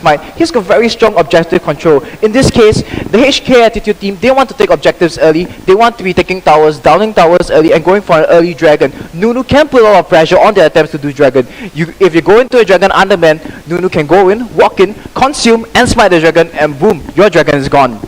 smite, he's got very strong objective control. In this case, the HK Attitude team, they want to take objectives early. They want to be taking towers, downing towers early, and going for an early dragon. Nunu can put a lot of pressure on their attempts to do dragon. If you go into a dragon underman, Nunu can go in, walk in, consume, and smite the dragon, and boom, your dragon is gone.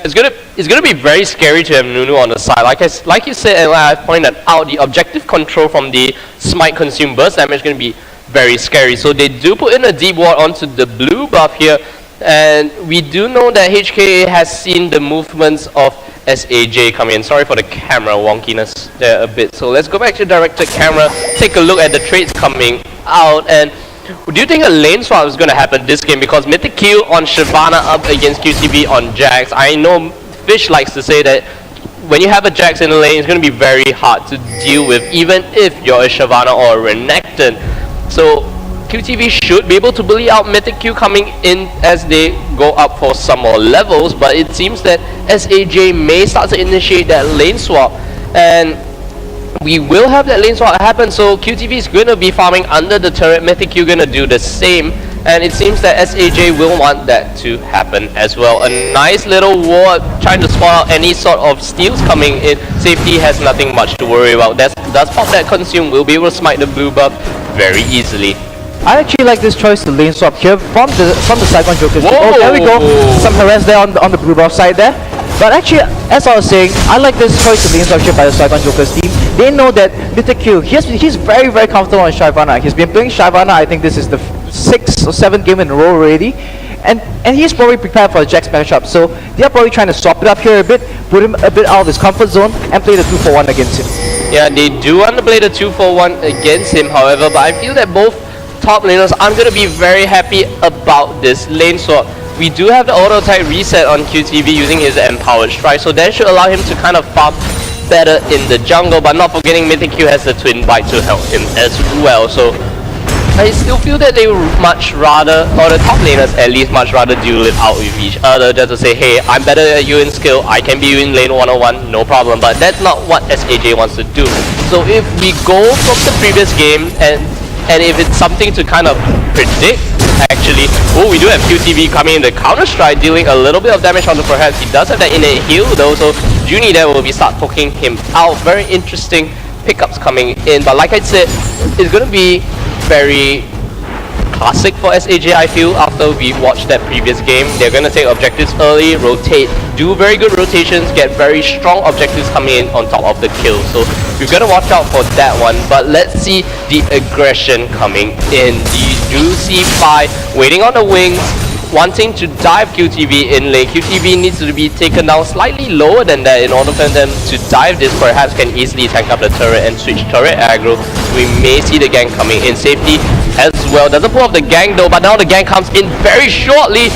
It's gonna be very scary to have Nunu on the side. Like you said, and like I pointed out, the objective control from the smite consume burst damage is gonna be very scary. So they do put in a deep ward onto the blue buff here, and we do know that HKA has seen the movements of SAJ come in. Sorry for the camera wonkiness there a bit. So let's go back to directed camera, take a look at the trades coming out. And do you think a lane swap is going to happen this game? Because Mythic Q on Shyvana up against QTV on Jax. I know Fish likes to say that when you have a Jax in the lane, it's going to be very hard to deal with, even if you're a Shyvana or a Renekton. So QTV should be able to bully out Mythic Q coming in as they go up for some more levels, but it seems that SAJ may start to initiate that lane swap, and we will have that lane swap happen. So QTV is going to be farming under the turret, Mythic Q going to do the same, and it seems that SAJ will want that to happen as well. A nice little ward trying to spot out any sort of steals coming in. Safety has nothing much to worry about. Does pop that consume, will be able to smite the blue buff very easily. I actually like this choice to lane swap here from the Saigon Jokers. Whoa. Oh, there we go. Some harass there on the blue buff side there. But actually, as I was saying, I like this choice to lane swap here by the Saigon Jokers team. They know that Mythic Q, he's very, very comfortable on Shyvana. He's been playing Shyvana, I think this is the 6th or 7th game in a row already. And he's probably prepared for the Jax matchup. So they're probably trying to swap it up here a bit, put him a bit out of his comfort zone, and play the 2-for-1 against him. Yeah, they do want to play the 2-for-1 against him, however, but I feel that both top laners aren't going to be very happy about this lane swap. We do have the auto attack reset on QTV using his empowered strike, so that should allow him to kind of farm better in the jungle, but not forgetting Mythic Q has the twin bite to help him as well. So I still feel that they would much rather, or the top laners at least much rather duel it out with each other, just to say, hey, I'm better at you in skill, I can be you in lane 101, no problem. But that's not what SAJ wants to do. So if we go from the previous game, and if it's something to kind of predict, actually, oh, we do have QTV coming in the counter strike, dealing a little bit of damage onto perhaps. He does have that innate heal though, so Junie there will be start poking him out. Very interesting pickups coming in, but like I said, it's going to be very classic for SAJ, I feel, after we watched that previous game. They're going to take objectives early, rotate, do very good rotations, get very strong objectives coming in on top of the kill. So we've got to watch out for that one, but let's see the aggression coming in. You do see Fi waiting on the wings, wanting to dive QTV in lane. QTV needs to be taken down slightly lower than that in order for them to dive this. Perhaps can easily tank up the turret and switch turret aggro. We may see the gang coming in. Safety as well. Doesn't pull off the gang though, but now the gang comes in very shortly.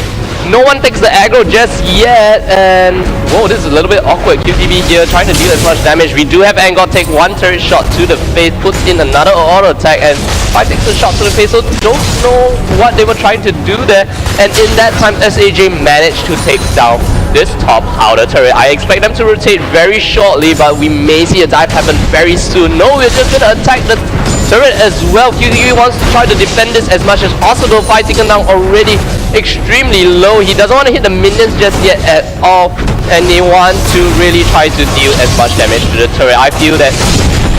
No one takes the aggro just yet, and whoa, this is a little bit awkward. QTV here trying to deal as much damage. We do have Angor take one turret shot to the face, puts in another auto attack, and Fi takes a shot to the face, so don't know what they were trying to do there. And in that time, SAJ managed to take down this top outer turret. I expect them to rotate very shortly, but we may see a dive happen very soon. No, we're just gonna attack the turret as well. QTV wants to try to defend this as much as possible. Fi taken down already extremely low. He doesn't want to hit the minions just yet at all, and they want to really try to deal as much damage to the turret. I feel that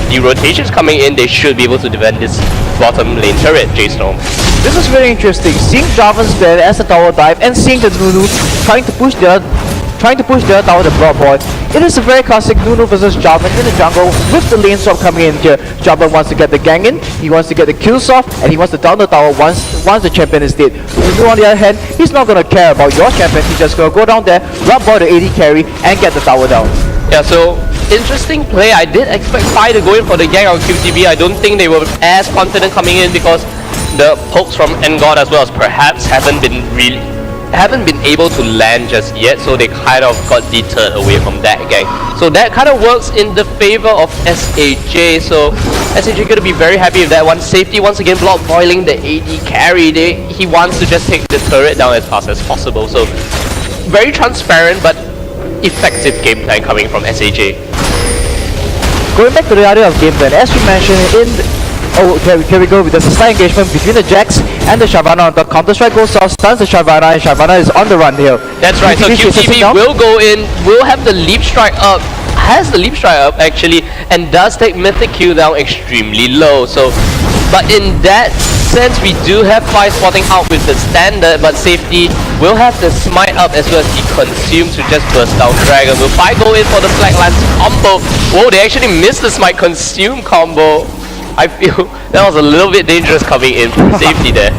the rotations coming in, they should be able to defend this bottom lane turret, J-Storm. This is very interesting. Seeing Jarvan's there as a tower dive and seeing the Nunu trying to push their tower to block board. It is a very classic Nunu versus Jarvan in the jungle with the lane swap coming in here. Jarvan wants to get the gang in, he wants to get the kills off, and he wants to down the tower once the champion is dead. Nunu on the other hand, he's not going to care about your champion, he's just going to go down there, rub board the AD carry, and get the tower down. Yeah, so interesting play. I did expect Fi to go in for the gang on QTV. I don't think they were as confident coming in because the pokes from Engod as well as perhaps haven't been able to land just yet, so they kind of got deterred away from that gang. So that kind of works in the favor of SAJ. So SAJ gonna be very happy with that one. Safety once again block boiling the AD carry. He wants to just take the turret down as fast as possible. So very transparent but effective game plan coming from SAJ. Going back to the idea of game plan, as we mentioned Oh, here we go. There's a slight engagement between the Jax and the Shyvana on the counter-strike goes out, stuns the Shyvana, and Shyvana is on the run here. That's right, so QTV will go in, will have the leap strike up, has the leap strike up actually, and does take Mythic Q down extremely low. So, but in that sense, we do have Fi spotting out with the standard, but Safety will have the smite up as well as the consume to just burst down Dragon. Will Fi go in for the Flag Lance combo? Whoa, they actually missed the smite consume combo. I feel that was a little bit dangerous coming in from Safety there.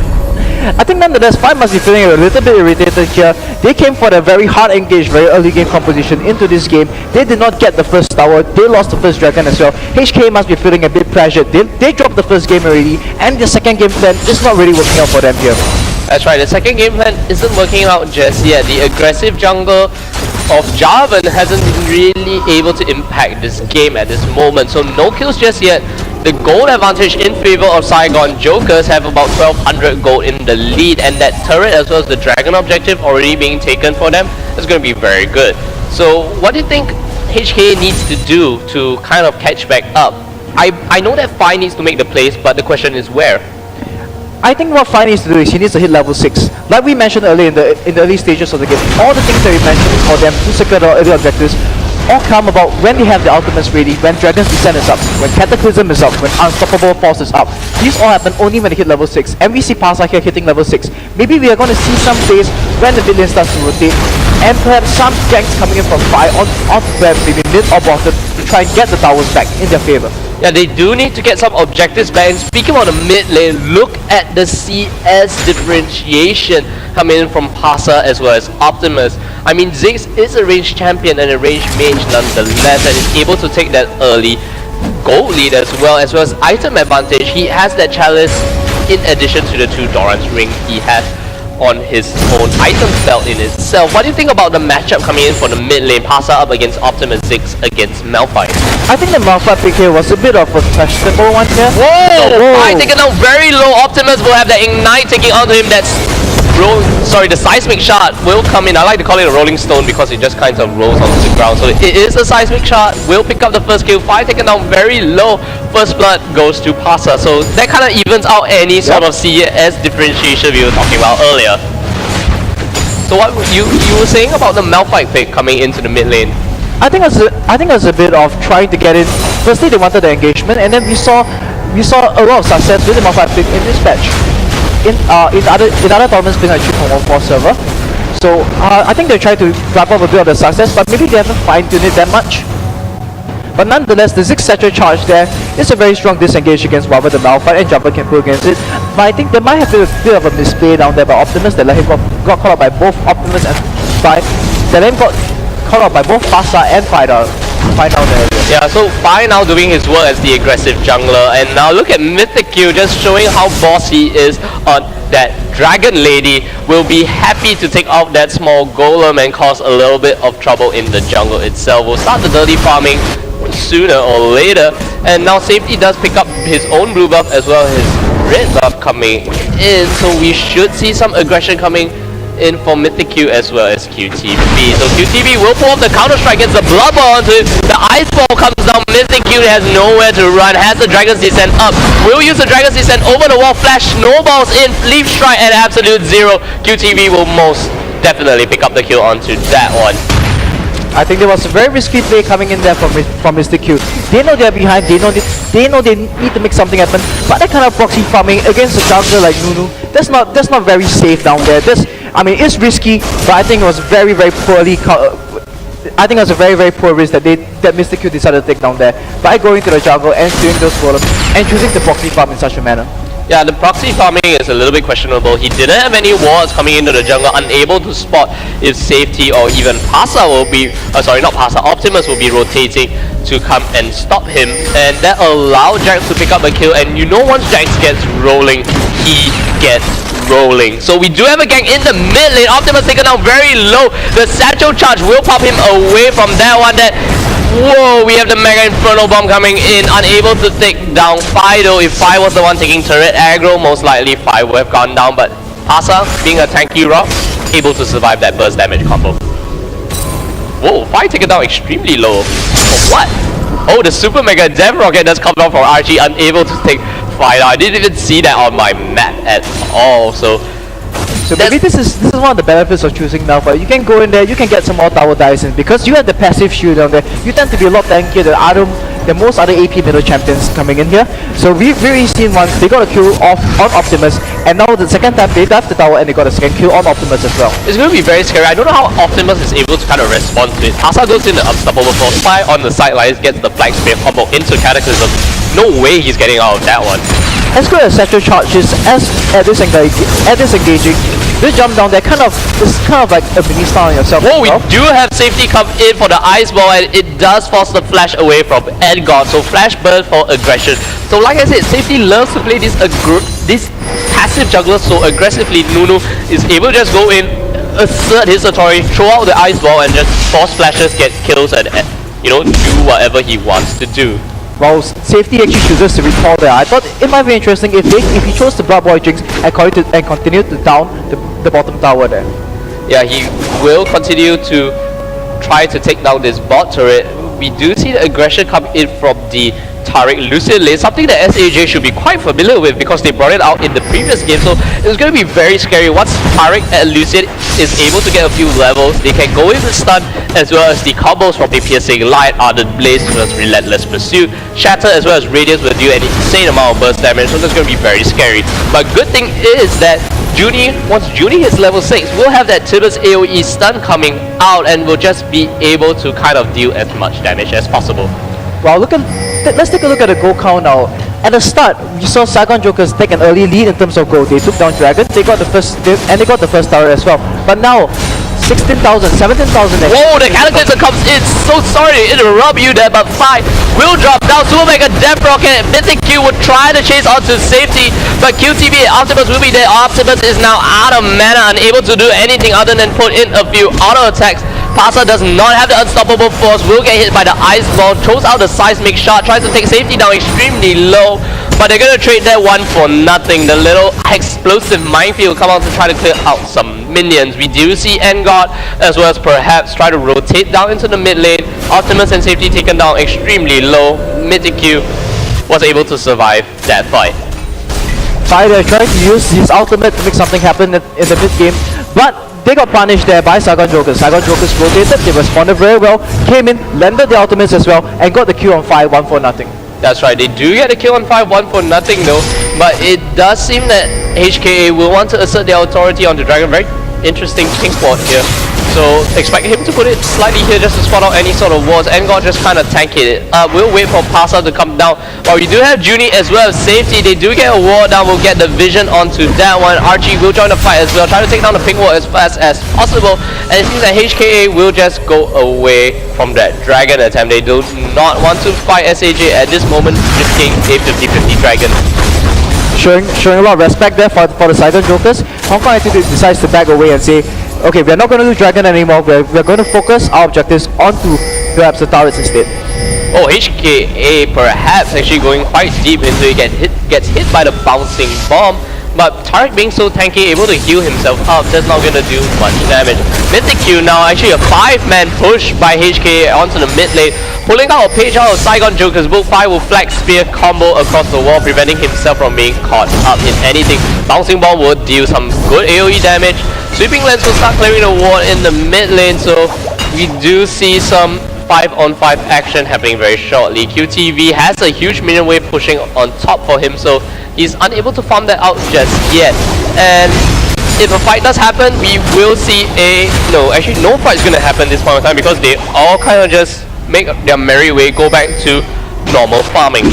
I think nonetheless, Fi must be feeling a little bit irritated here. They came for the very hard engaged, very early game composition into this game. They did not get the first tower. They lost the first dragon as well. HKA must be feeling a bit pressured. They dropped the first game already, and the second game plan is not really working out for them here. That's right, the second game plan isn't working out just yet. The aggressive jungle of Jarvan hasn't been really able to impact this game at this moment. So no kills just yet. The gold advantage in favor of Saigon Jokers have about 1200 gold in the lead, and that turret as well as the dragon objective already being taken for them is going to be very good. So what do you think HKA needs to do to kind of catch back up? I know that Fi needs to make the plays, but the question is where? I think what Fi needs to do is he needs to hit level 6. Like we mentioned earlier in the early stages of the game, all the things that we mentioned for them to secure the early objectives all come about when they have the ultimates ready, when Dragon's Descent is up, when Cataclysm is up, when Unstoppable Force is up. These all happen only when they hit level 6, and we see Pasa here hitting level 6. Maybe we are going to see some plays when the mid lane starts to rotate, and perhaps some ganks coming in from Fi on maybe mid or bottom to try and get the towers back in their favor. Yeah, they do need to get some objectives back. And speaking about the mid lane, look at the CS differentiation coming in from Pasa as well as Optimus. I mean, Ziggs is a ranged champion and a ranged mage nonetheless, and is able to take that early gold lead as well as item advantage. He has that chalice in addition to the 2 Doran's rings he has on his own item belt in itself. What do you think about the matchup coming in for the mid lane? Pasa up against Optimus, Ziggs against Malphite. I think the Malphite pick here was a bit of a questionable one here. Whoa! Fi taken down very low. Optimus will have that ignite taking onto him. That's the seismic shard will come in. I like to call it a rolling stone because it just kind of rolls onto the ground. So it is a seismic shard. Will pick up the first kill. Fi taken down very low. First blood goes to Pasa. So that kind of evens out any sort of CS differentiation we were talking about earlier. So what you were saying about the Malphite pick coming into the mid lane? I think it was a bit of trying to get in. Firstly, they wanted the engagement, and then we saw a lot of success with the Malphite pick in this patch. In other tournaments playing like 3.14 server. So I think they tried to grab up a bit of the success, but maybe they haven't fine-tuned it that much. But nonetheless, the Ziggs Satchel charge there is a very strong disengage against whatever the Malphite and Jumper can pull against it. But I think there might have been a bit of a misplay down there by Optimus that got caught out by both Optimus and Fi. That then got caught out by both Pasa and Fi down there. Yeah, so Fi now doing his work as the aggressive jungler, and now look at Mythic Q just showing how boss he is on that Dragon Lady. Will be happy to take out that small golem and cause a little bit of trouble in the jungle itself. We'll start the dirty farming sooner or later, and now Safety does pick up his own blue buff as well as his red buff coming in, so we should see some aggression coming in for Mythic Q as well as QTV. So QTV will pull up the counter-strike, gets the blood ball onto it, the ice ball comes down, Mythic Q has nowhere to run, has the Dragon's Descent up, will use the Dragon's Descent over the wall, flash snowballs in, leaf strike at absolute 0. QTV will most definitely pick up the kill onto that one. I think there was a very risky play coming in there from Mr. Q. They know they're behind, they know they need to make something happen, but that kind of proxy farming against a jungler like Nunu, that's not very safe down there. I mean, it's risky, but I think it was very, very poorly. I think it was a very, very poor risk that Mr. Q decided to take down there by going to the jungle and stealing those golems and choosing to proxy farm in such a manner. Yeah, the proxy farming is a little bit questionable. He didn't have any wards coming into the jungle, unable to spot if Safety or even Pasa will be, not Pasa, Optimus will be rotating to come and stop him, and that allowed Jax to pick up a kill. And you know, once Jax gets rolling, he gets rolling. So we do have a gank in the mid lane. Optimus taken down very low. The Satchel charge will pop him away from that one. Whoa, we have the Mega Inferno Bomb coming in, unable to take down Fi though. If Fi was the one taking turret aggro, most likely Fi would have gone down, but Pasa, being a tanky rock, able to survive that burst damage combo. Whoa, Fi taken down extremely low. For what? Oh, the Super Mega Dev Rocket does come down from Archie, unable to take find out. I didn't even see that on my map at all. So maybe this is one of the benefits of choosing Malphite. You can go in there, you can get some more tower dives in, because you have the passive shield down there. You tend to be a lot tankier than most other AP middle champions coming in here. So we've really seen once they got a kill off on Optimus, and now the second time they dived the tower and they got a second kill on Optimus as well. it's going to be very scary. I don't know how Optimus is able to kind of respond to it. Asa goes in the unstoppable force, Spy on the sidelines, gets the flag spear combo into Cataclysm. No way he's getting out of that one. As good as Satchel charges at this engaging, this jump down there is kind of like a mini stun on yourself. Oh, we do have safety come in for the ice ball, and it does force the flash away from Edgard. So flash burn for aggression. So like I said, safety loves to play this passive jungler so aggressively. Nunu is able to just go in, assert his authority, throw out the ice ball, and just force flashes, get kills, and do whatever he wants to do. While safety actually chooses to recall there, I thought it might be interesting if he chose the Blood Boy Jinx and continue to down the bottom tower there. Yeah, he will continue to try to take down this bot turret. We do see the aggression come in from the Taric Lucian lane, something that SAJ should be quite familiar with because they brought it out in the previous game. So it's going to be very scary. Once Taric and Lucian is able to get a few levels, they can go in with stun, as well as the combos from the Piercing Light, Ardent Blaze, as well as Relentless Pursuit, Shatter, as well as Radiance will do an insane amount of burst damage. So that's going to be very scary. But good thing is that once Junie hits level 6, we'll have that Tibbet's AoE stun coming out, and we'll just be able to kind of deal as much damage as possible. Wow, let's take a look at the gold count now. At the start, we saw Saigon Jokers take an early lead in terms of gold. They took down Dragon, they got the first tower as well. But now, 16,000, 17,000. Whoa, the Cataclysm comes in. So sorry to interrupt you there, but 5 will drop down. Super Mega Death Rocket. Mythic Q will try to chase onto safety, but QTV Optimus will be there. Optimus is now out of mana, unable to do anything other than put in a few auto attacks. Pasa does not have the unstoppable force, will get hit by the ice ball, throws out the seismic shot, tries to take safety down extremely low, but they're going to trade that one for nothing. The little explosive minefield come out to try to clear out some minions. We do see Engard, as well as perhaps try to rotate down into the mid lane. Optimus and safety taken down extremely low. Mythic Q was able to survive that fight. They're trying to use his ultimate to make something happen in the mid game, but they got punished there by Saigon Jokers. Saigon Jokers rotated, they responded very well, came in, landed the ultimates as well, and got the kill on 5, 1 for nothing. That's right, they do get a kill on 5, 1 for nothing though, but it does seem that HKA will want to assert their authority on the Dragon. Very interesting pink ward here. So expect him to put it slightly here just to spot out any sort of wards. Engard just kind of tanked it. We'll wait for Pasa to come down. But we do have Junie as well as safety. They do get a ward down. We'll get the vision onto that one. Archie will join the fight as well. Try to take down the pink ward as fast as possible. And it seems that HKA will just go away from that Dragon attempt. They do not want to fight SAJ at this moment, risking a 50-50 Dragon. Showing a lot of respect there for the Saigon Jokers. Hong Kong actually decides to back away and say, okay, we're not going to do Dragon anymore, we're going to focus our objectives onto perhaps the turrets instead. Oh, HKA perhaps actually going quite deep into it, gets hit by the bouncing bomb, but Taric being so tanky, able to heal himself up, that's not going to do much damage. Mythic Q now actually a 5-man push by HKA onto the mid lane, pulling out a page out of Saigon Jokers. Book 5 will flag spear combo across the wall, preventing himself from being caught up in anything. Bouncing bomb will deal some good AoE damage. Sweeping lens will start clearing the ward in the mid lane, so we do see some 5-on-5 action happening very shortly. QTV has a huge minion wave pushing on top for him, so he's unable to farm that out just yet. And if a fight does happen, we will see actually no fight is going to happen this point in time, because they all kind of just make their merry way, go back to normal farming.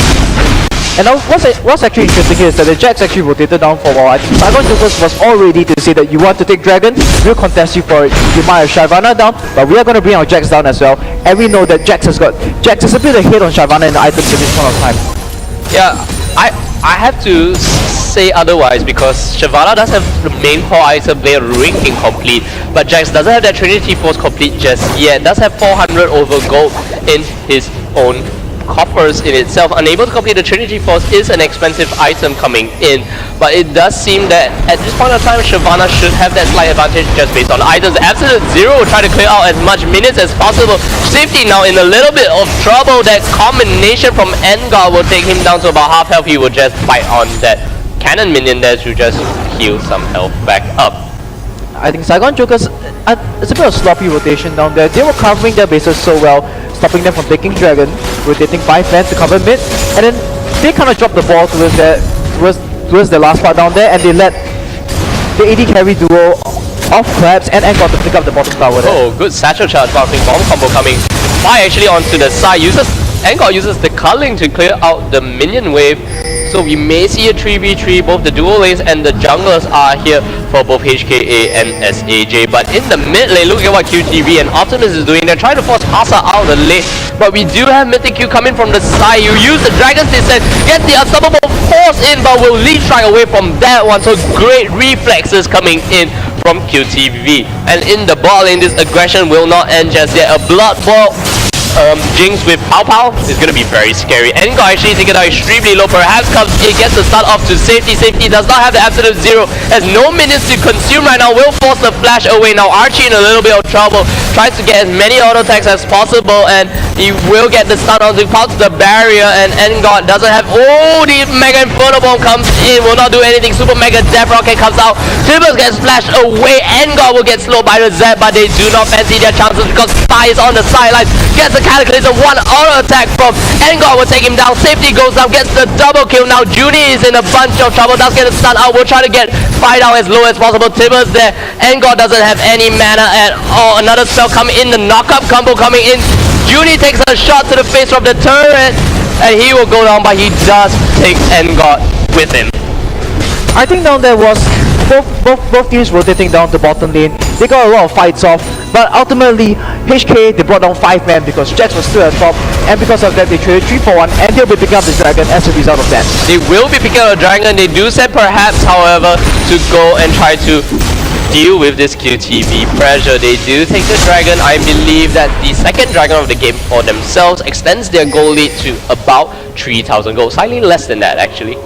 And now what's actually interesting here is that the Jax actually rotated down for a while. I think Saigon Jokers was all ready to say that you want to take Dragon, we'll contest you for it. You might have Shyvana down, but we are going to bring our Jax down as well. And we know that Jax is a bit ahead on Shyvana in the items at this point of time. Yeah, I have to say otherwise, because Shyvana does have the main core item there, Ring King complete, but Jax doesn't have that Trinity Force complete just yet. Does have 400 over gold in his own coffers in itself. Unable to complete the Trinity Force is an expensive item coming in, but it does seem that at this point of time, Shyvana should have that slight advantage just based on items. Absolute Zero will try to clear out as much minutes as possible. Safety now in a little bit of trouble. That combination from Engar will take him down to about half health. He will just fight on that cannon minion there to just heal some health back up. I think Saigon Jokers, it's a bit of sloppy rotation down there. They were covering their bases so well, stopping them from taking Dragon, rotating 5 men to cover mid, and then they kind of dropped the ball towards the last part down there, and they let the AD carry duo of Krabs and Engar to pick up the bottom tower there. Oh, good satchel charge, bouncing bomb combo coming. Fire actually onto the side. Engar uses the culling to clear out the minion wave. So we may see a 3v3. Both the dual lanes and the junglers are here for both HKA and SAJ. But in the mid lane, look at what QTV and Optimus is doing. They're trying to force Hasa out of the lane. But we do have Mythic Q coming from the side. You use the Dragon's Descent, get the Unstoppable Force in, but will lead strike away from that one. So great reflexes coming in from QTV. And in the bot lane, this aggression will not end just yet. A Blood Ball Jinx with Pow Pow is going to be very scary. Engar actually taking it out extremely low. Perhaps comes in, gets the start off to safety. Safety does not have the absolute zero. Has no minions to consume right now. Will force the flash away. Now Archie in a little bit of trouble. Tries to get as many auto attacks as possible, and he will get the stun on to pounce the barrier. And Engar doesn't have. Oh, the Mega Inferno Bomb comes in. Will not do anything. Super Mega Death Rocket comes out. Tibbers gets flashed away. Engar will get slowed by the Zed, but they do not fancy their chances because Sai is on the sidelines. Gets the Cataclysm, one auto attack from Engar will take him down. Safety goes down, gets the double kill. Now Junie is in a bunch of trouble, does get a stun out. We'll try to get fight out as low as possible. Tibbers there. Engar doesn't have any mana at all. Another spell coming in, the knock-up combo coming in. Junie takes a shot to the face from the turret, and he will go down, but he does take Engar with him. I think down there was both teams rotating down to bottom lane. They got a lot of fights off, but ultimately HK they brought down 5 men because Jax was still at top, and because of that they traded 3 for 1, and they'll be picking up the Dragon as a result of that. They will be picking up the Dragon. They do said perhaps, however, to go and try to deal with this QTV pressure. They do take the Dragon. I believe that the second Dragon of the game for themselves extends their goal lead to about 3,000 gold. Slightly less than that actually.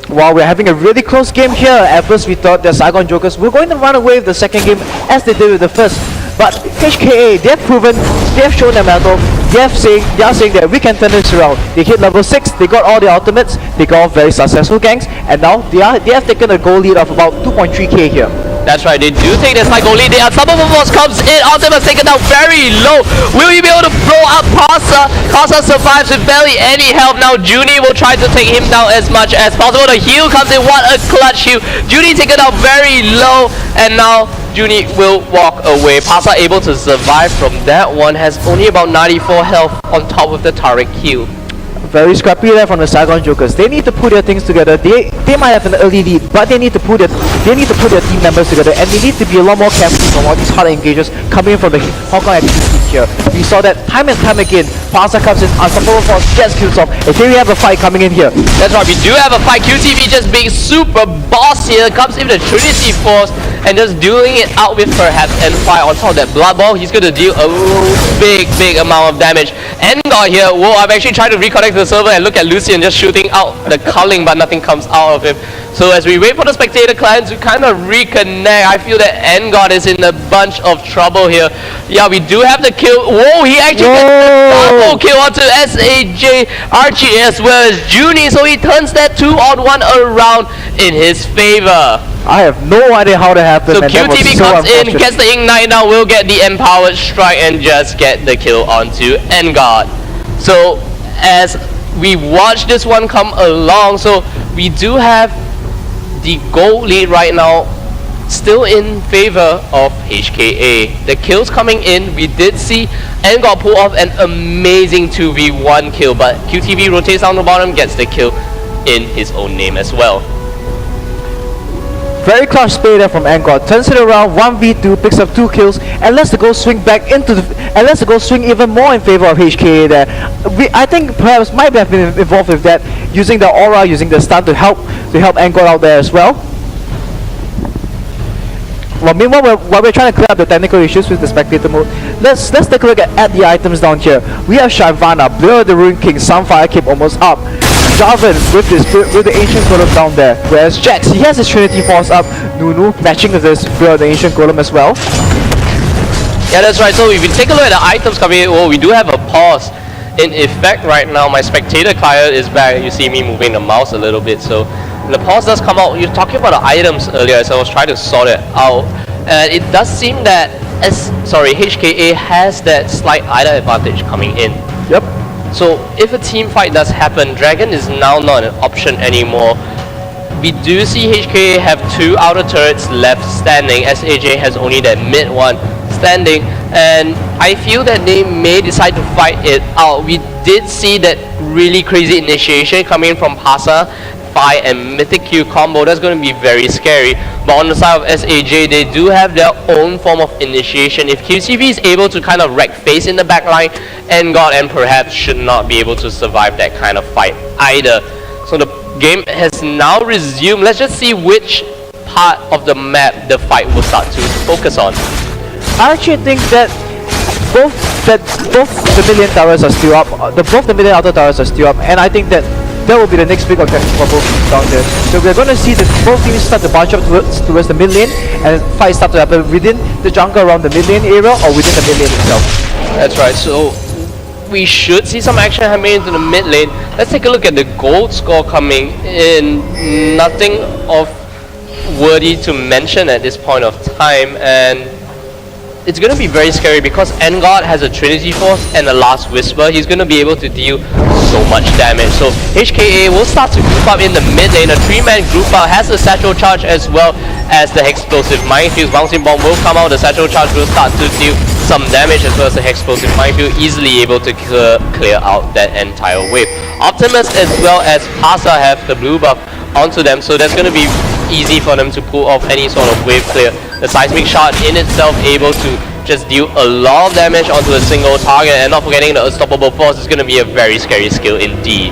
While we're having a really close game here, at first we thought the Saigon Jokers were going to run away with the second game as they did with the first. But HKA, they have shown their mettle. They are saying that we can turn this around. They hit level 6, they got all the ultimates, they got very successful ganks, and now they have taken a goal lead of about 2.3k here. That's right, they do take the side goal lead. The Unstoppable Force comes in. Ultimate's taken down very low. Will he be able to blow up Pasa? Pasa survives with barely any health. Now Junie will try to take him down as much as possible. The heal comes in. What a clutch heal. Junie taken down very low, and now Junie will walk away. Pasa able to survive from that one. Has only about 94 health on top of the Taric heal. Very scrappy there from the Saigon Jokers. They need to put their things together. They might have an early lead, but they need to put their team members together, and they need to be a lot more careful from all these hard engagers coming in from the Hong Kong activity team here. We saw that time and time again. Pasa comes in, Unstoppable Force gets kills off, and here we have a fight coming in here. That's right, we do have a fight. QTV just being super boss here. Comes in with the Trinity Force and just dueling it out with perhaps N5 on top of that Blood Ball. He's going to deal a big amount of damage. Engar here, whoa, I've actually tried to reconnect the server and look at Lucian just shooting out the culling, but nothing comes out of him. So as we wait for the spectator client to kind of reconnect, I feel that Engar is in a bunch of trouble here. Yeah, we do have the kill. Whoa, he actually gets the double kill onto SAJ, Archie as well as Junie, so he turns that 2-on-1 around in his favor. I have no idea how that happened. So QTV comes in, gets the Ignite now, will get the Empowered Strike and just get the kill onto Engar. So as we watch this one come along, so we do have the goal lead right now still in favor of HKA. The kills coming in, we did see Engar pull off an amazing 2v1 kill, but QTV rotates down the bottom, gets the kill in his own name as well. Very clutch play there from Engar. Turns it around, 1v2, picks up 2 kills, and lets the goal swing back into the, and lets the goal swing even more in favor of HKA there. I think perhaps might have been involved with that, using the aura, using the stun to help Engar out there as well. Well, meanwhile, while we're trying to clear up the technical issues with the spectator mode, let's take a look at the items down here. We have Shyvana, Blur the Rune King, Sunfire Cape almost up. Jarvan with the Ancient Golem down there. Whereas Jax, he has his Trinity Force up. Nunu matching with this Blur the Ancient Golem as well. Yeah, that's right. So if you take a look at the items coming in, well, we do have a pause in effect right now. My spectator client is back. You see me moving the mouse a little bit. So when the pause does come out, you're talking about the items earlier, so I was trying to sort it out. And it does seem that HKA has that slight item advantage coming in. Yep. So if a team fight does happen, Dragon is now not an option anymore. We do see HKA have 2 outer turrets left standing. SAJ has only that mid one standing, and I feel that they may decide to fight it out. We did see that really crazy initiation coming from Pasa and Mythic Q combo. That's going to be very scary. But on the side of SAJ, they do have their own form of initiation. If QTV is able to kind of wreck face in the backline, God and perhaps should not be able to survive that kind of fight either. So the game has now resumed. Let's just see which part of the map the fight will start to focus on. I actually think that both the million towers are still up. Both the million outer towers are still up, and I think that will be the next big objective for both teams down there. So we're going to see that both teams start to bunch up towards the mid lane, and fights start to happen within the jungle around the mid lane area or within the mid lane itself. That's right. So we should see some action happening into the mid lane. Let's take a look at the gold score coming in. Nothing of worthy to mention at this point of time, and it's going to be very scary because Engard has a Trinity Force and a Last Whisper. He's going to be able to deal so much damage. So HKA will start to group up in the mid lane. A 3-man group up has the Satchel Charge as well as the Hexplosive Minefield. Bouncing Bomb will come out. The Satchel Charge will start to deal some damage as well as the Hexplosive Minefield, easily able to clear out that entire wave. Optimus as well as Pasa have the blue buff onto them, so that's going to be easy for them to pull off any sort of wave clear. The Seismic Shard in itself able to just deal a lot of damage onto a single target, and not forgetting the Unstoppable Force is going to be a very scary skill indeed.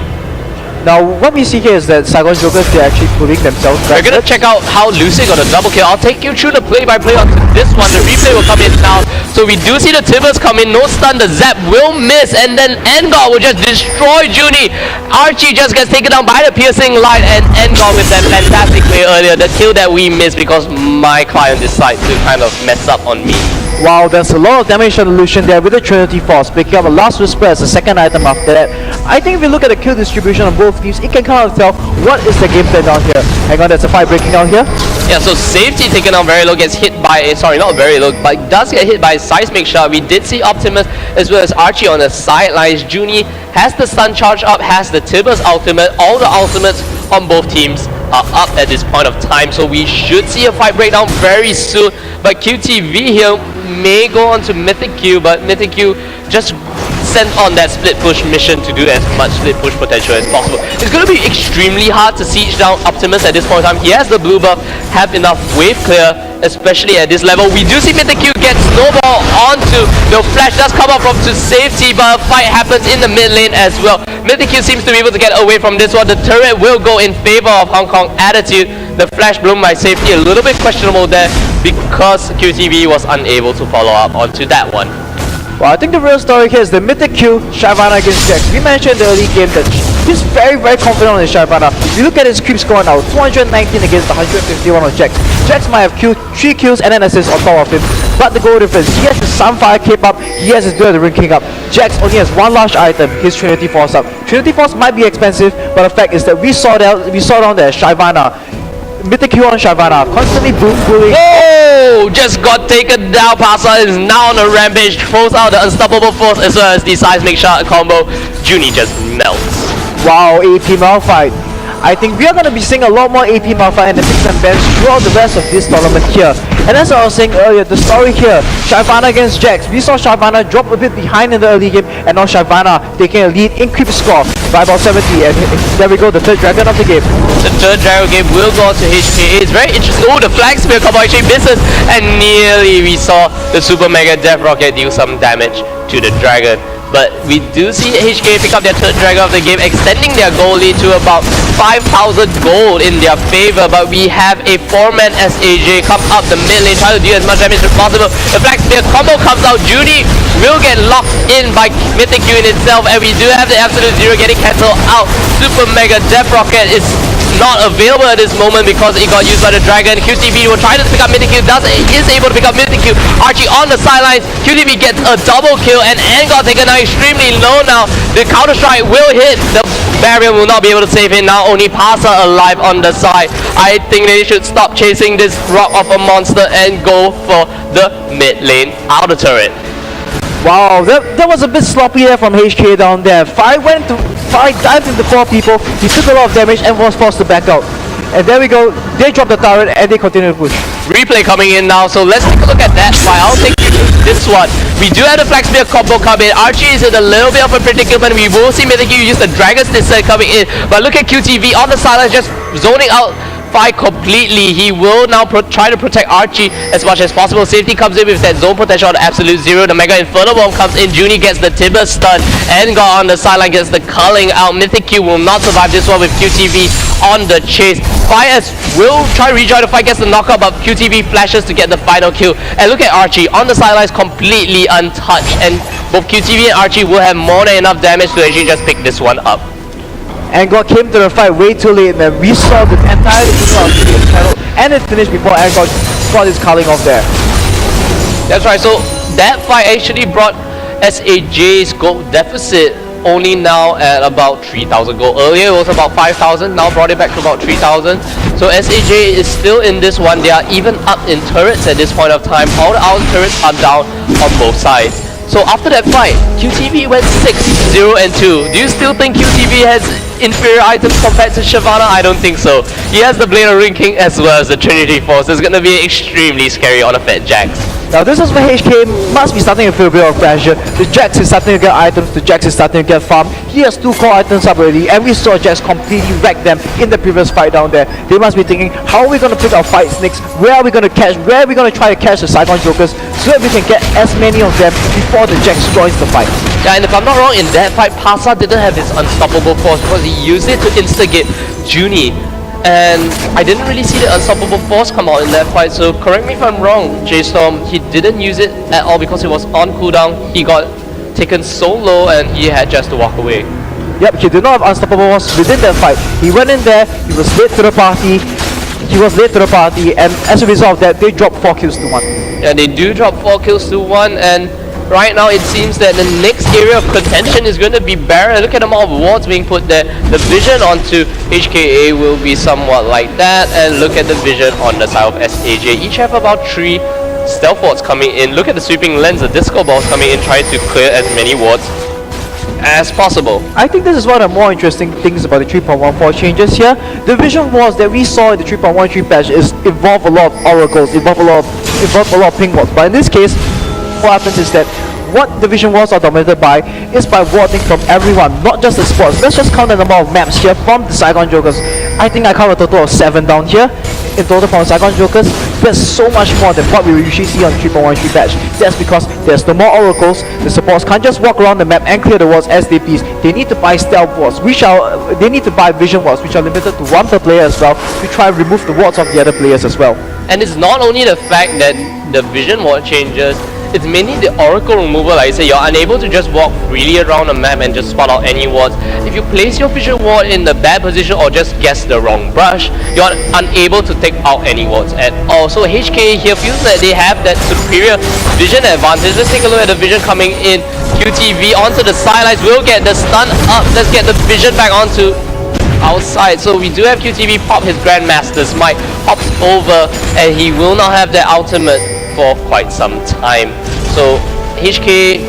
Now, what we see here is that Saigon Jokers, they're actually pulling themselves back. We're going to check out how Lucid got a double kill. I'll take you through the play-by-play onto this one. The replay will come in now. So we do see the Tibbers come in. No stun. The Zap will miss. And then Engard will just destroy Junie. Archie just gets taken down by the Piercing Light. And Engard with that fantastic play earlier. The kill that we missed because my client decided to kind of mess up on me. Wow, there's a lot of damage on Lucian there with the Trinity Force, picking up a Last Whisper as the second item after that. I think if you look at the kill distribution on both teams, it can kind of tell what is the game plan down here. Hang on, there's a fight breaking down here. Yeah, so Safety taken down very low, gets hit by, sorry, not very low, but does get hit by a Seismic Shot. We did see Optimus as well as Archie on the sidelines. Junie has the stun charge up, has the Tibbers ultimate. All the ultimates on both teams are up at this point of time, so we should see a fight breakdown very soon. But QTV here may go on to Mythic Q, but Mythic Q just sent on that split push mission to do as much split push potential as possible. It's going to be extremely hard to siege down Optimus at this point in time. He has the blue buff, have enough wave clear, especially at this level. We do see Mythic Q get snowball onto the flash, does come up from to safety, but a fight happens in the mid lane as well. Mythic Q seems to be able to get away from this one. The turret will go in favor of Hong Kong Attitude. The flash blown by safety a little bit questionable there because QTV was unable to follow up onto that one. Well, I think the real story here is the Mythic Q, Shyvana against Jax. We mentioned in the early game that he's very, very confident on his Shyvana. You look at his creep score now, 219 against 151 on Jax. Jax might have 3 kills and an assist on top of him, but the goal difference, he has the Sunfire Cape up, he has his Blur the Ring King up. Jax only has one large item, his Trinity Force up. Trinity Force might be expensive, but the fact is that we saw down there Shyvana. Mythic Q on Shyvana, constantly bullying. Oh, just got taken down. Pasa is now on a rampage, throws out the Unstoppable Force as well as the Seismic Shot combo. Junie just melts. Wow, AP Malphite. I think we are going to be seeing a lot more AP Malphite and the picks and bans throughout the rest of this tournament here. And as I was saying earlier, the story here, Shyvana against Jax. We saw Shyvana drop a bit behind in the early game, and now Shyvana taking a lead in creep score by about 70. And there we go, the third dragon of the game. The third dragon game will go to HKA. It's very interesting. Oh, the Flag Spear combo actually misses, and nearly we saw the Super Mega Death Rocket deal some damage to the dragon. but we do see HKA pick up their third dragon of the game, extending their goal lead to about 5,000 gold in their favor. But we have a 4-man SAJ come up the mid lane, try to do as much damage as possible. The Black Spear combo comes out. Judy will get locked in by Mythic Q in itself, and we do have the Absolute Zero getting cancelled out. Super Mega Death Rocket is not available at this moment because it got used by the dragon. QTV will try to pick up Mythic Q, is able to pick up Mythic Q. Archie on the sidelines. QTV gets a double kill, and got taken out extremely low now. The counter strike will hit. The barrier will not be able to save him now. Only Pasa alive on the side. I think they should stop chasing this rock of a monster and go for the mid lane outer turret. Wow, that was a bit sloppy there from HK down there. Five dived into 4 people, he took a lot of damage and was forced to back out. And there we go, they dropped the turret and they continue to push. Replay coming in now, so let's take a look at that fight. I'll take this one. We do have the Flag Spear combo come in. Archie is in a little bit of a predicament. We will see Mythic Q use the Dragon's Descent coming in. But look at QTV on the sideline just zoning out fight completely. He will now try to protect Archie as much as possible. Safety comes in with that zone potential on Absolute Zero. The Mega Inferno Bomb comes in. Junie gets the Timber stun and got on the sideline, gets the culling out. Mythic Q will not survive this one with QTV on the chase. Fires will try to rejoin the fight, gets the knockout, but QTV flashes to get the final kill. And look at Archie on the sidelines, completely untouched, and both QTV and Archie will have more than enough damage to actually just pick this one up. Angor came to the fight way too late, man. We saw the entire channel and it finished before Angor got his culling off there. That's right, so that fight actually brought SAJ's gold deficit only now at about 3,000 gold. Earlier it was about 5,000, now brought it back to about 3,000. So SAJ is still in this one. They are even up in turrets at this point of time. All the outer turrets are down on both sides. So after that fight, QTV went 6-0-2. Do you still think QTV has inferior items compared to Shyvana? I don't think so. He has the Blade of Ring King as well as the Trinity Force. It's gonna be extremely scary on a Fat Jax. Now this is where HK must be starting to feel a bit of pressure. The Jax is starting to get items, the Jax is starting to get farm. He has 2 core items up already, and we saw Jax completely wreck them in the previous fight down there. They must be thinking, how are we going to pick our fights next? Where are we going to catch? Where are we going to try to catch the Saigon Jokers so that we can get as many of them before the Jax joins the fight? Yeah, and if I'm not wrong, in that fight, Pasa didn't have his Unstoppable Force because he used it to instigate Junie. And I didn't really see the Unstoppable Force come out in that fight, so correct me if I'm wrong, J-Storm. He didn't use it at all because it was on cooldown. He got taken so low and he had just to walk away. Yep, he did not have Unstoppable Force within that fight. He went in there, he was late to the party, and as a result of that, they dropped 4 kills to 1. Yeah, they do drop 4 kills to 1, and right now it seems that the next area of contention is going to be Baron. Look at the amount of wards being put there. The vision onto HKA will be somewhat like that, and look at the vision on the side of SAJ. Each have about 3 stealth wards coming in. Look at the sweeping lens, the disco balls coming in, trying to clear as many wards as possible. I think this is one of the more interesting things about the 3.14 changes here. The vision was that we saw in the 3.13 patch is involve a lot of oracles, involve a lot of ping wards. But in this case, what happens is that what the vision walls are dominated by is by warding from everyone, not just the sports. Let's just count the number of maps here from the Saigon Jokers. I think I count a total of 7 down here in total from the Saigon Jokers. There's so much more than what we usually see on the 3.13 patch. That's because there's no more oracles. The supports can't just walk around the map and clear the walls as they please. They need to buy stealth wards, they need to buy vision wards, which are limited to 1 per player as well, to try and remove the wards of the other players as well. And it's not only the fact that the vision ward changes, it's mainly the oracle removal. Like I say, you're unable to just walk freely around the map and just spot out any wards. If you place your vision ward in the bad position or just guess the wrong brush, you're unable to take out any wards at all. So HK here feels that they have that superior vision advantage. Let's take a look at the vision coming in. QTV onto the sidelines, will get the stun up. Let's get the vision back onto outside. So we do have QTV pop his Grandmaster's Might, hops over, and he will not have that ultimate for quite some time. So HK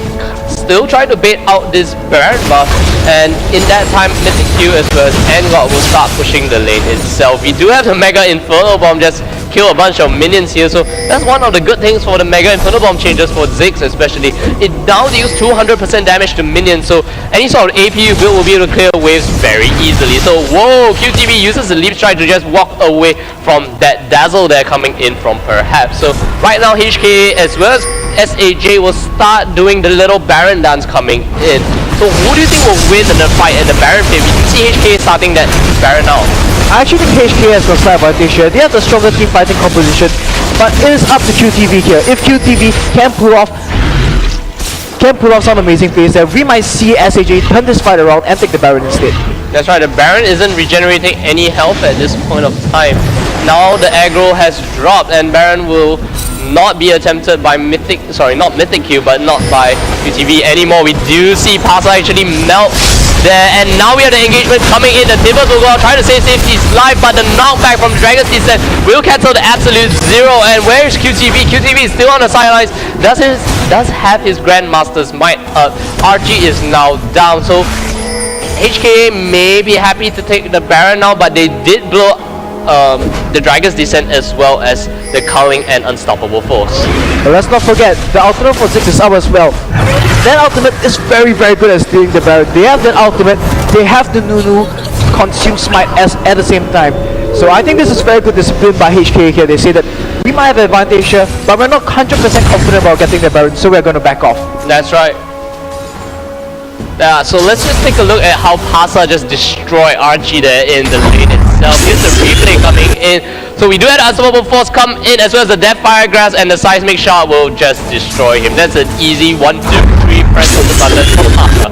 still trying to bait out this Baron buff, and in that time Mythic Q as well as Angor will start pushing the lane itself. We do have the Mega Inferno Bomb just kill a bunch of minions here, so that's one of the good things for the Mega Inferno Bomb changes for Ziggs especially. It now deals 200% damage to minions, so any sort of APU build will be able to clear waves very easily. So whoa, QTV uses the Leap Strike to just walk away from that dazzle there coming in from Perhaps. So right now HK as well as SAJ will start doing the little Baron dance coming in. So who do you think will win in the fight in the Baron phase? We can see HKA starting that Baron now. I actually think HKA has got slight advantage here. They have the stronger team fighting composition, but it is up to QTV here. If QTV can pull off some amazing plays there, we might see SAJ turn this fight around and take the Baron instead. That's right, the Baron isn't regenerating any health at this point of time. Now the aggro has dropped and Baron will not be attempted by Mythic, sorry, not Mythic Q, but not by QTV anymore. We do see Pasa actually melt there, and now we have the engagement coming in. The Tibbers will go out trying to save Safety's life, but the knockback from Dragon's Descent will cancel the absolute zero. And where is QTV? QTV is still on the sidelines, does have his Grandmaster's might up. Archie is now down, so HKA may be happy to take the Baron now, but they did blow the Dragon's Descent as well as the Culling and Unstoppable Force. But let's not forget, the ultimate for 6 is up as well. That ultimate is very good at stealing the Baron. They have that ultimate, they have the Nunu consume smite at the same time. So I think this is very good discipline by HKA here. They say that we might have an advantage here, but we're not 100% confident about getting the Baron, so we're going to back off. That's right. Yeah, so let's just take a look at how Pasa just destroyed Archie there in the lane itself. Here's the replay coming in. So we do have the Unstoppable Force come in, as well as the Death Fire Grass, and the Seismic Shot will just destroy him. That's an easy 1, 2, 3 press of the button for Pasa.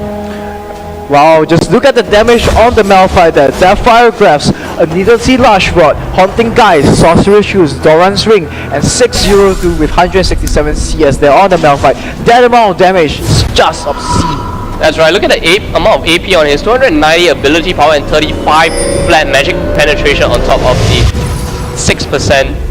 Wow, just look at the damage on the Malphite there. Death Fire Graphs, a Needle Sea Lush Rod, Haunting Guise, Sorcerer's Shoes, Doran's Ring, and 602 with 167 CS there on the Malphite. That amount of damage is just obscene. That's right, look at the amount of AP on his 290 ability power and 35 flat magic penetration on top of the 6%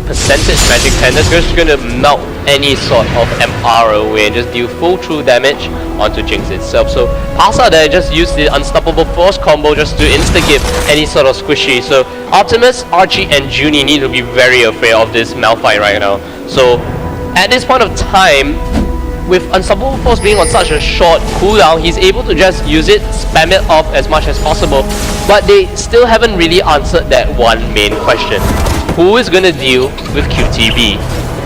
percentage magic pen. That's just going to melt any sort of MR away and just deal full true damage onto Jinx itself. So Pasa there just used the Unstoppable Force combo just to insta-give any sort of squishy. So Optimus, Archie and Junie need to be very afraid of this Malphite right now. So at this point of time, with Unstoppable Force being on such a short cooldown, he's able to just use it, spam it off as much as possible. But they still haven't really answered that one main question. Who is going to deal with QTV?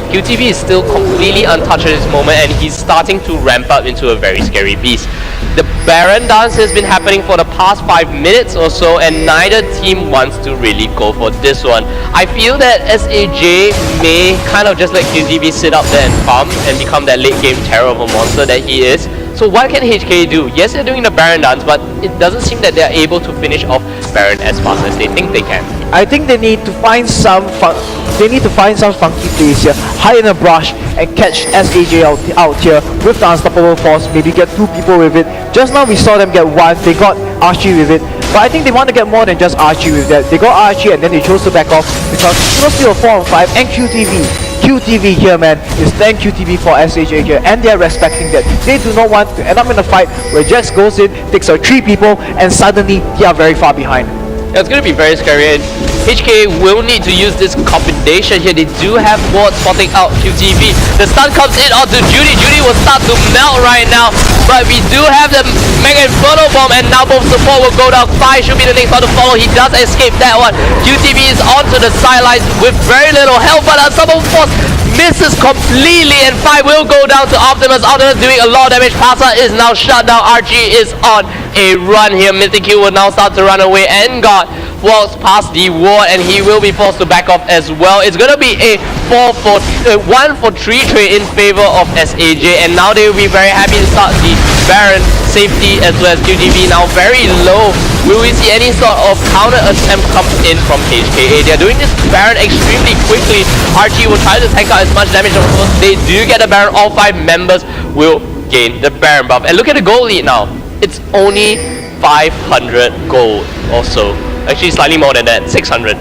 QTV is still completely untouched at this moment, and he's starting to ramp up into a very scary beast. The Baron dance has been happening for the past 5 minutes or so, and neither team wants to really go for this one. I feel that SAJ may kind of just let QTV sit up there and farm and become that late game terror of a monster that he is. So what can HKA do? Yes, they're doing the Baron dance, but it doesn't seem that they're able to finish off Baron as fast as they think they can. I think they need to find some funky plays here, hide in a brush and catch SAJ out here with the Unstoppable Force, maybe get 2 people with it. Just now we saw them get 1, they got Archie with it, but I think they want to get more than just Archie with that. They got Archie and then they chose to back off because it was still a 4 on 5 and QTV here, man, is thank QTV for SAJ here, and they are respecting that. They do not want to end up in a fight where Jax goes in, takes out 3 people, and suddenly they are very far behind. Yeah, it's going to be very scary, and HKA will need to use this combination here. They do have Ward spotting out QTV. The stun comes in onto Judy. Judy will start to melt right now, but we do have the Mega Inferno Bomb, and now both support will go down. Fire should be the next one to follow. He does escape that one. QTV is onto the sidelines with very little health, but Unstoppable Force misses completely, and Fire will go down to Optimus. Optimus doing a lot of damage. Pasa is now shut down. Archie is on a run here. Mythic Q will now start to run away, and God walks past the ward, and he will be forced to back off as well. It's going to be a 1 for 3 trade in favor of SAJ, and now they will be very happy to start the Baron. Safety as well as QTV now very low. Will we see any sort of counter attempt come in from HKA? They're doing this Baron extremely quickly. Archie will try to tank out as much damage as possible. They do get the Baron. All 5 members will gain the Baron buff. And look at the gold lead now. It's only 500 gold or so. Actually slightly more than that, 600.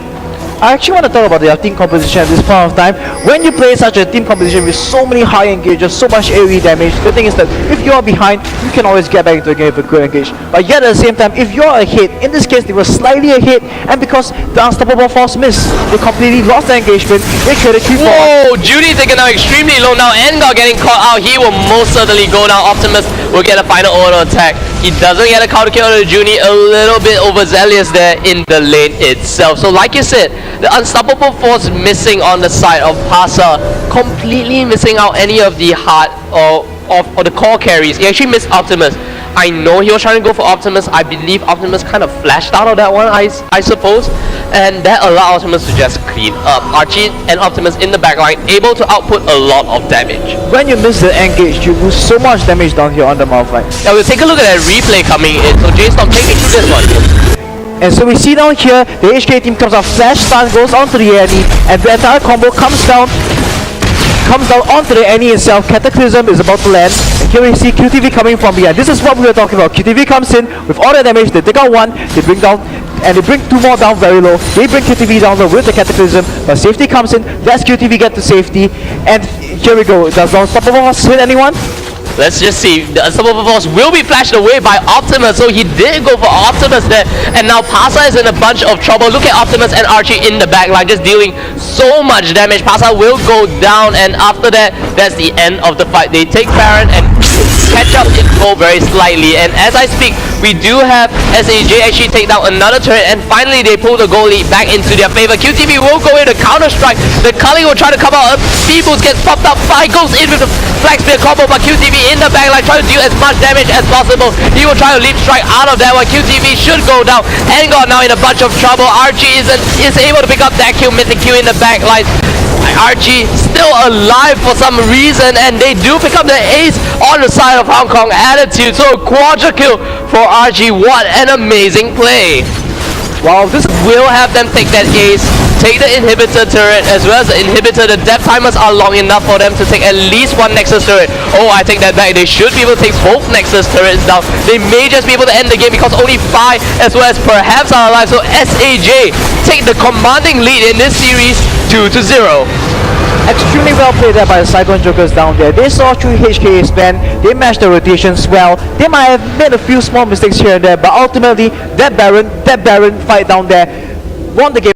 I actually want to talk about their team composition at this point of time. When you play such a team composition with so many high engages, so much AoE damage, the thing is that if you are behind, you can always get back into a game with a good engage. But yet at the same time, if you're ahead, in this case they were slightly ahead, and because the Unstoppable Force missed, they completely lost the engagement. They traded 3 for 1. Whoa, Judy taken out extremely low now. Engar getting caught out. He will most certainly go down. Optimus will get a final auto attack. He doesn't get a counter kill on the Junie, a little bit overzealous there in the lane itself. So like you said, the unstoppable force missing on the side of Pasa, completely missing out any of the hard or the core carries. He actually missed Optimus. I know he was trying to go for Optimus. I believe Optimus kind of flashed out of that one, I suppose. And that allowed Optimus to just clean up. Archie and Optimus in the backline, able to output a lot of damage. When you miss the engage, you lose so much damage down here on the mouth line. Now we'll take a look at that replay coming in. So J-Storm, take me through this one. And so we see down here, the HK team comes out, flash stun goes onto the Annie, and the entire combo comes down onto the Annie itself. Cataclysm is about to land, and here we see QTV coming from behind. This is what we were talking about. QTV comes in with all the damage, they take out one, they bring down, and they bring two more down very low. They bring QTV down low with the Cataclysm, but safety comes in, lets QTV get to safety, and here we go. Does the Unstoppable Force hit anyone? Let's just see. The Unstoppable Force will be flashed away by Optimus, so he did go for Optimus there. And now Pasa is in a bunch of trouble. Look at Optimus and Archie in the backline, just dealing so much damage. Pasa will go down, and after that, that's the end of the fight. They take Baron and catch up in goal very slightly. And as I speak, we do have SAJ actually take down another turret, and finally they pull the goal lead back into their favor. QTV will go in to counter-strike. The Culling will try to come out. Speed Boost gets popped up. Fire goes in with the Flag Spear combo, but QTV in the backline trying to deal as much damage as possible. He will try to leap strike out of that one. QTV should go down. Engar now in a bunch of trouble. Archie is able to pick up that kill, missing Q in the backline. Archie still alive for some reason, and they do pick up the ace on the side of Hong Kong Attitude. So a quadra kill for Archie. What an amazing play. Wow, this will have them take that ace, take the inhibitor turret as well as the inhibitor. The death timers are long enough for them to take at least one Nexus turret. Oh, I take that back. They should be able to take both Nexus turrets down. They may just be able to end the game because only 5 as well as perhaps are alive. So SAJ take the commanding lead in this series 2-0. Extremely well played there by the Saigon Jokers down there. They saw through HKA's plan, they matched the rotations well. They might have made a few small mistakes here and there, but ultimately that Baron fight down there won the game.